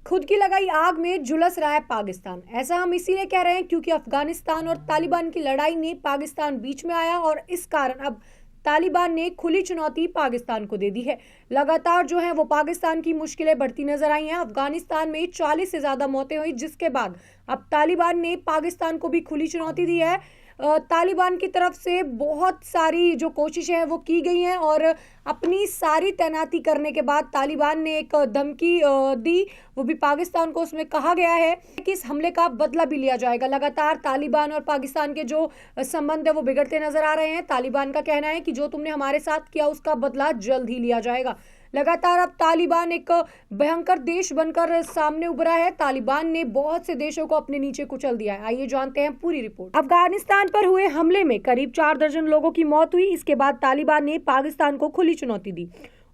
खुद की लगाई आग में झुलस रहा है पाकिस्तान। ऐसा हम इसीलिए कह रहे हैं क्योंकि अफगानिस्तान और तालिबान की लड़ाई में पाकिस्तान बीच में आया और इस कारण अब तालिबान ने खुली चुनौती पाकिस्तान को दे दी है। लगातार जो है वो पाकिस्तान की मुश्किलें बढ़ती नजर आई हैं। अफगानिस्तान में 40 से ज्यादा मौतें हुई, जिसके बाद अब तालिबान ने पाकिस्तान को भी खुली चुनौती दी है। तालिबान की तरफ से बहुत सारी जो कोशिशें हैं वो की गई हैं और अपनी सारी तैनाती करने के बाद तालिबान ने एक धमकी दी, वो भी पाकिस्तान को। उसमें कहा गया है कि इस हमले का बदला भी लिया जाएगा। लगातार तालिबान और पाकिस्तान के जो संबंध है वो बिगड़ते नजर आ रहे हैं। तालिबान का कहना है कि जो तुमने हमारे साथ किया उसका बदला जल्द ही लिया जाएगा। लगातार अब तालिबान एक भयंकर देश बनकर सामने उभरा है। तालिबान ने बहुत से देशों को अपने नीचे कुचल दिया है। आइए जानते हैं पूरी रिपोर्ट। अफगानिस्तान पर हुए हमले में करीब 4 दर्जन लोगों की मौत हुई। इसके बाद तालिबान ने पाकिस्तान को खुली चुनौती दी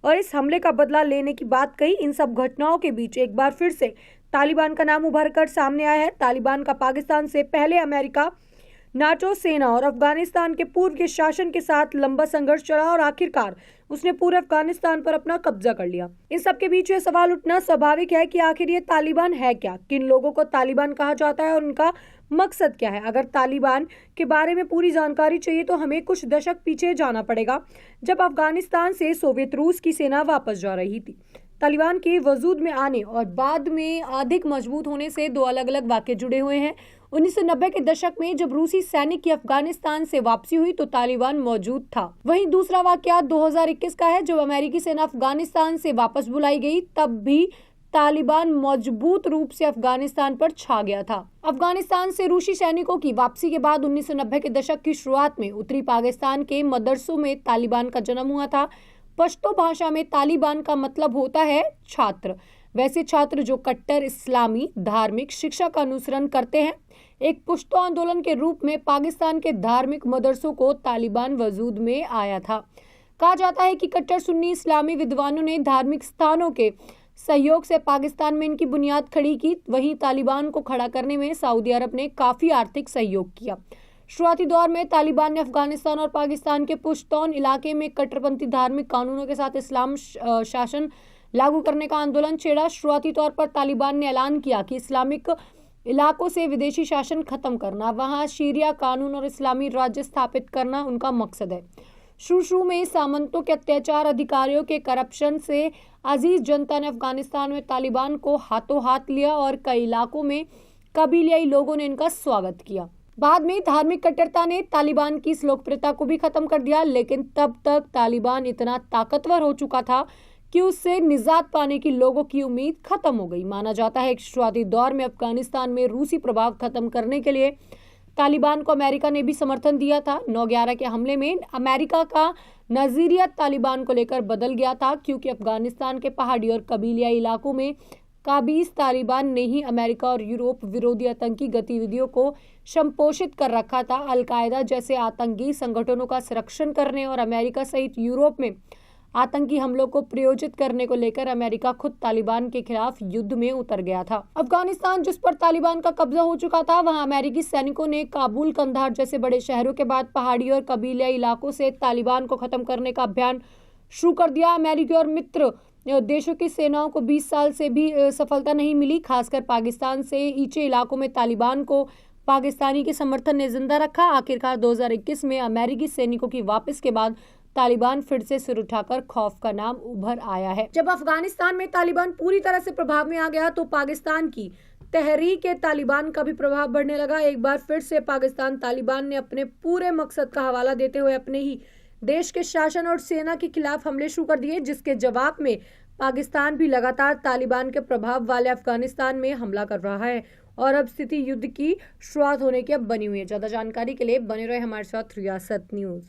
और इस हमले का बदला लेने की बात कही। इन सब घटनाओं के बीच एक बार फिर से तालिबान का नाम उभर कर सामने आया है। तालिबान का पाकिस्तान से पहले अमेरिका, नाटो, सेना और अफगानिस्तान के पूर्व के शासन के साथ लंबा संघर्ष चला और आखिरकार उसने पूरे अफगानिस्तान पर अपना कब्जा कर लिया। इन सब के बीच ये सवाल उठना स्वाभाविक है कि आखिर ये तालिबान है क्या, किन लोगों को तालिबान कहा जाता है और उनका मकसद क्या है। अगर तालिबान के बारे में पूरी जानकारी चाहिए तो हमें कुछ दशक पीछे जाना पड़ेगा, जब अफगानिस्तान से सोवियत रूस की सेना वापस जा रही थी। तालिबान के वजूद में आने और बाद में अधिक मजबूत होने से दो अलग अलग वाक़े जुड़े हुए हैं। 1990 के दशक में जब रूसी सैनिक की अफगानिस्तान से वापसी हुई तो तालिबान मौजूद था। वहीं दूसरा वाक़या 2021 का है, जब अमेरिकी सेना अफगानिस्तान से वापस बुलाई गई, तब भी तालिबान मजबूत रूप से अफगानिस्तान पर छा गया था। अफगानिस्तान से रूसी सैनिकों की वापसी के बाद 1990 के दशक की शुरुआत में उत्तरी पाकिस्तान के मदरसों में तालिबान का जन्म हुआ था। पश्तो भाषा में तालिबान का मतलब होता है छात्र। वैसे छात्र जो कट्टर इस्लामी धार्मिक शिक्षा का अनुसरण करते हैं। एक पुश्तो आंदोलन के रूप में पाकिस्तान के धार्मिक मदरसों को तालिबान वजूद में आया था। कहा जाता है कि कट्टर सुन्नी इस्लामी विद्वानों ने धार्मिक स्थानों के सहयोग से पाकिस्तान में इनकी बुनियाद खड़ी की। वहीं तालिबान को खड़ा करने में सऊदी अरब ने काफी आर्थिक सहयोग किया। शुरुआती दौर में तालिबान ने अफगानिस्तान और पाकिस्तान के पुश्तौन इलाके में कट्टरपंथी धार्मिक कानूनों के साथ इस्लाम शासन लागू करने का आंदोलन छेड़ा। शुरुआती तौर पर तालिबान ने ऐलान किया कि इस्लामिक इलाकों से विदेशी शासन खत्म करना, वहां शरिया कानून और इस्लामी राज्य स्थापित करना उनका मकसद है। शुरू में सामंतों के अत्याचार, अधिकारियों के करप्शन से अजीज जनता ने अफगानिस्तान में तालिबान को हाथों हाथ लिया और कई इलाकों में कबीलियाई लोगों ने इनका स्वागत किया। बाद में धार्मिक कट्टरता ने तालिबान की इस लोकप्रियता को भी खत्म कर दिया, लेकिन तब तक तालिबान इतना ताकतवर हो चुका था कि उससे निजात पाने की लोगों की उम्मीद खत्म हो गई। माना जाता है कि शुरुआती दौर में अफगानिस्तान में रूसी प्रभाव खत्म करने के लिए तालिबान को अमेरिका ने भी समर्थन दिया था। 9/11 के हमले में अमेरिका का नजरिया तालिबान को लेकर बदल गया था, क्योंकि अफगानिस्तान के पहाड़ी और कबीलियाई इलाकों में काबीज तालिबान ने ही अमेरिका और यूरोप विरोधी आतंकी गतिविधियों को संपोषित कर रखा था। अल-कायदा जैसे आतंकी संगठनों का संरक्षण करने और अमेरिका सहित यूरोप में आतंकी हमलों को प्रायोजित करने को लेकर अमेरिका खुद तालिबान के खिलाफ युद्ध में उतर गया था। अफगानिस्तान जिस पर तालिबान का कब्जा हो चुका था, वहां अमेरिकी सैनिकों ने काबुल, कंधार जैसे बड़े शहरों के बाद पहाड़ी और कबीलियाई इलाकों से तालिबान को खत्म करने का अभियान शुरू कर दिया। अमेरिकी और मित्र देशों की सेनाओं को 20 साल से भी सफलता नहीं मिली। खासकर पाकिस्तान से नीचे इलाकों में तालिबान को पाकिस्तानी के समर्थन ने जिंदा रखा। आखिरकार 2021 में अमेरिकी सैनिकों की वापसी के बाद तालिबान फिर से सिर उठाकर खौफ का नाम उभर आया है। जब अफगानिस्तान में तालिबान पूरी तरह से प्रभाव में आ गया तो पाकिस्तान की तहरीक तालिबान का भी प्रभाव बढ़ने लगा। एक बार फिर से पाकिस्तान तालिबान ने अपने पूरे मकसद का हवाला देते हुए अपने ही देश के शासन और सेना के खिलाफ हमले शुरू कर दिए, जिसके जवाब में पाकिस्तान भी लगातार तालिबान के प्रभाव वाले अफगानिस्तान में हमला कर रहा है और अब स्थिति युद्ध की शुरुआत होने की अब बनी हुई है। ज्यादा जानकारी के लिए बने रहे हमारे साथ रियासत न्यूज।